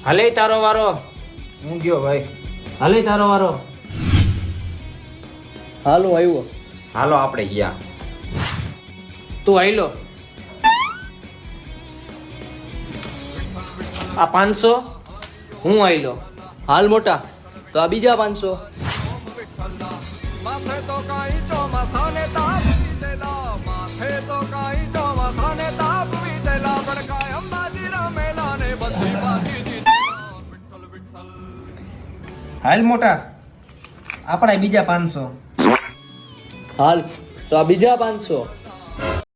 હાલે તારો વારો. હું ગયો ભાઈ. હાલે તારો વારો. હાલો આવ્યો. હાલો આપણે ગયા. તું આઈલો. આ 500 હું આઈલો. હાલ મોટા તો આ બીજા 500. હાલ મોટા આપણા બીજા 500. હાલ તો આ બીજા 500.